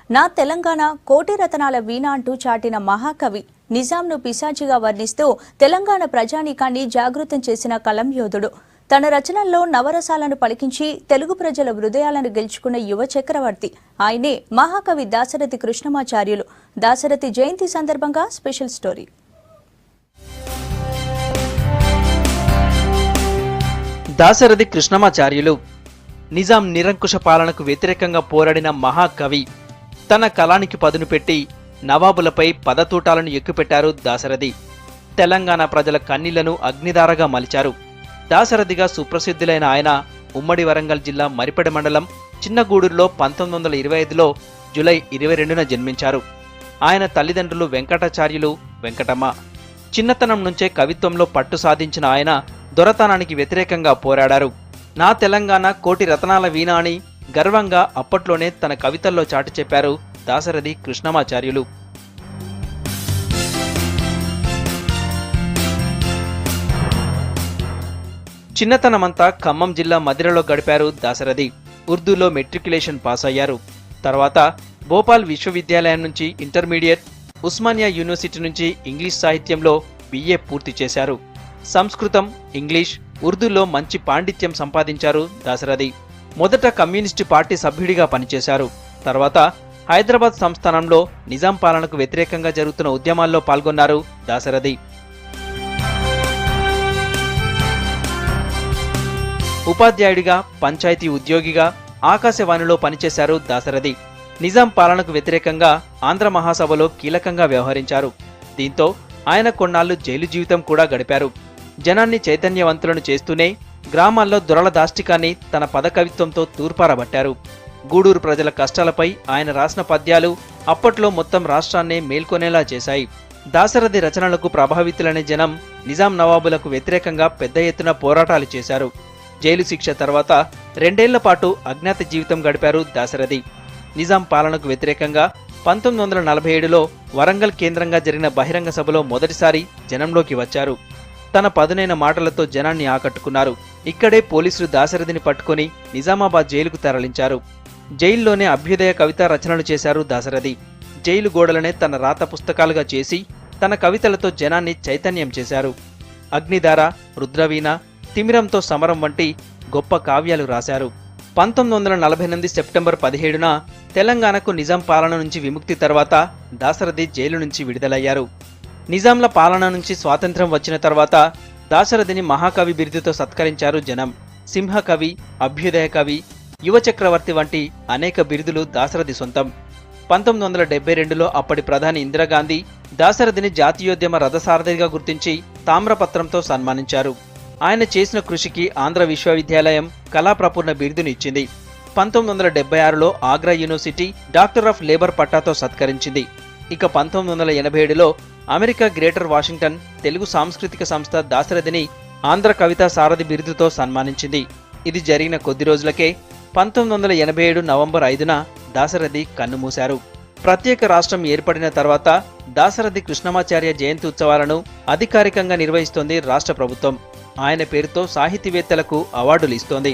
నా తెలంగాణ కోటి రతనాల వీణ అంటూ చాటిన మహాకవి నిజాంను పిశాచిగా వర్ణిస్తూ తెలంగాణ ప్రజానీకాన్ని జాగృతం చేసిన కలం యోధుడు. తన రచనల్లో నవరసాలను పలికించి తెలుగు ప్రజల హృదయాలను గెలుచుకున్న యువ చక్రవర్తి. ఆయనే మహాకవి దాశరథి కృష్ణమాచార్యులు. దాశరథి జయంతి సందర్భంగా స్పెషల్ స్టోరీ. దాశరథి కృష్ణమాచార్యులు నిజాం నిరంకుశ పాలనకు వ్యతిరేకంగా పోరాడిన మహాకవి. తన కలానికి పదును పెట్టి నవాబులపై పదతూటాలను ఎక్కుపెట్టారు దాశరథి. తెలంగాణ ప్రజల కన్నీళ్లను అగ్నిధారగా మలిచారు. దాశరథిగా సుప్రసిద్ధులైన ఆయన ఉమ్మడి వరంగల్ జిల్లా మరిపెడ మండలం చిన్నగూడూరులో 1925లో జూలై 22న జన్మించారు. ఆయన తల్లిదండ్రులు వెంకటాచార్యులు, వెంకటమ్మ. చిన్నతనం నుంచే కవిత్వంలో పట్టు సాధించిన ఆయన దొరతనానికి వ్యతిరేకంగా పోరాడారు. నా తెలంగాణ కోటి రతనాల వీణ అని గర్వంగా అప్పట్లోనే తన కవితల్లో చాటి చెప్పారు దాశరథి కృష్ణమాచార్యులు. చిన్నతనమంతా ఖమ్మం జిల్లా మదిరలో గడిపారు దాశరథి. ఉర్దూలో మెట్రికులేషన్ పాస్ అయ్యారు. తర్వాత భోపాల్ విశ్వవిద్యాలయం నుంచి ఇంటర్మీడియట్, ఉస్మానియా యూనివర్సిటీ నుంచి ఇంగ్లీష్ సాహిత్యంలో BA పూర్తి చేశారు. సంస్కృతం, ఇంగ్లీష్, ఉర్దూలో మంచి పాండిత్యం సంపాదించారు దాశరథి. మొదట కమ్యూనిస్టు పార్టీ సభ్యుడిగా పనిచేశారు. తర్వాత హైదరాబాద్ సంస్థానంలో నిజాం పాలనకు వ్యతిరేకంగా జరుగుతున్న ఉద్యమాల్లో పాల్గొన్నారు దాశరథి. ఉపాధ్యాయుడిగా, పంచాయతీ ఉద్యోగిగా, ఆకాశవాణిలో పనిచేశారు దాశరథి. నిజాం పాలనకు వ్యతిరేకంగా ఆంధ్ర మహాసభలో కీలకంగా వ్యవహరించారు. దీంతో ఆయన కొన్నాళ్లు జైలు జీవితం కూడా గడిపారు. జనాన్ని చైతన్యవంతులను చేస్తూనే గ్రామాల్లో దొరల దాష్టికాన్ని తన పదకవిత్వంతో తూర్పారబట్టారు. గూడూరు ప్రజల కష్టాలపై ఆయన రాసిన పద్యాలు అప్పట్లో మొత్తం రాష్ట్రాన్నే మేల్కొనేలా చేశాయి. దాశరథి రచనలకు ప్రభావితులైన జనం నిజాం నవాబులకు వ్యతిరేకంగా పెద్ద ఎత్తున పోరాటాలు చేశారు. జైలు శిక్ష తర్వాత 2 ఏళ్ల పాటు అజ్ఞాత జీవితం గడిపారు దాశరథి. నిజాం పాలనకు వ్యతిరేకంగా 1947లో వరంగల్ కేంద్రంగా జరిగిన బహిరంగ సభలో మొదటిసారి జనంలోకి వచ్చారు. తన పదునైన మాటలతో జనాన్ని ఆకట్టుకున్నారు. ఇక్కడే పోలీసులు దాశరథిని పట్టుకుని నిజామాబాద్ జైలుకు తరలించారు. జైల్లోనే అభ్యుదయ కవిత రచనలు చేశారు దాశరథి. జైలు గోడలనే తన రాత పుస్తకాలుగా చేసి తన కవితలతో జనాన్ని చైతన్యం చేశారు. అగ్నిధార, రుద్రవీణ, తిమిరంతో సమరం వంటి గొప్ప కావ్యాలు రాశారు. 1948 సెప్టెంబర్ 17న తెలంగాణకు నిజాం పాలన నుంచి విముక్తి తర్వాత దాశరథి జైలు నుంచి విడుదలయ్యారు. నిజాంల పాలన నుంచి స్వాతంత్ర్యం వచ్చిన తర్వాత దాశరథిని మహాకవి బిరుదుతో సత్కరించారు జనం. సింహకవి, అభ్యుదయ కవి, యువ చక్రవర్తి వంటి అనేక బిరుదులు దాశరథి సొంతం. 1972లో అప్పటి ప్రధాని ఇందిరాగాంధీ దాశరథిని జాతీయోద్యమ రథసారథిగా గుర్తించి తామ్రపత్రంతో సన్మానించారు. ఆయన చేసిన కృషికి ఆంధ్ర విశ్వవిద్యాలయం కళాప్రపూర్ణ బిరుదును ఇచ్చింది. 1976లో Agra university doctor of letters పట్టాతో సత్కరించింది. ఇక 1987లో అమెరికా గ్రేటర్ వాషింగ్టన్ తెలుగు సాంస్కృతిక సంస్థ దాశరథిని ఆంధ్ర కవితా సారథి బిరుదుతో సన్మానించింది. ఇది జరిగిన కొద్ది రోజులకే 1987 నవంబర్ 5న దాశరథి కన్నుమూశారు. ప్రత్యేక రాష్ట్రం ఏర్పడిన తర్వాత దాశరథి కృష్ణమాచార్య జయంతి ఉత్సవాలను అధికారికంగా నిర్వహిస్తోంది రాష్ట్ర ప్రభుత్వం. ఆయన పేరుతో సాహితీవేత్తలకు అవార్డులు ఇస్తోంది.